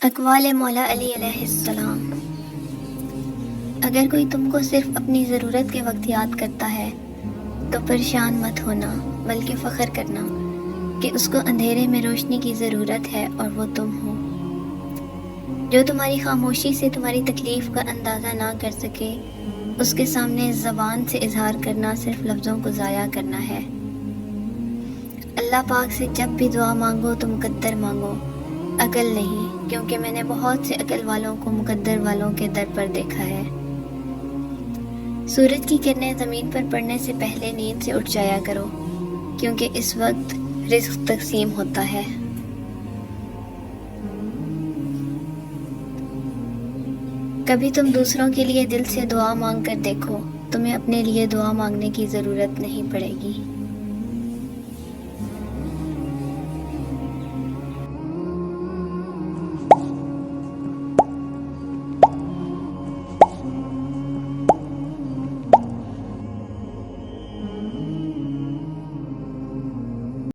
اقوال مولا علی علیہ السلام۔ اگر کوئی تم کو صرف اپنی ضرورت کے وقت یاد کرتا ہے تو پریشان مت ہونا، بلکہ فخر کرنا کہ اس کو اندھیرے میں روشنی کی ضرورت ہے اور وہ تم ہو۔ جو تمہاری خاموشی سے تمہاری تکلیف کا اندازہ نہ کر سکے، اس کے سامنے زبان سے اظہار کرنا صرف لفظوں کو ضائع کرنا ہے۔ اللہ پاک سے جب بھی دعا مانگو تو مقدر مانگو، عقل نہیں، کیونکہ میں نے بہت سے عقل والوں کو مقدر والوں کے در پر دیکھا ہے۔ سورج کی کرنیں زمین پر پڑنے سے پہلے نیند سے اٹھ جایا کرو، کیونکہ اس وقت رزق تقسیم ہوتا ہے۔ کبھی تم دوسروں کے لیے دل سے دعا مانگ کر دیکھو، تمہیں اپنے لیے دعا مانگنے کی ضرورت نہیں پڑے گی۔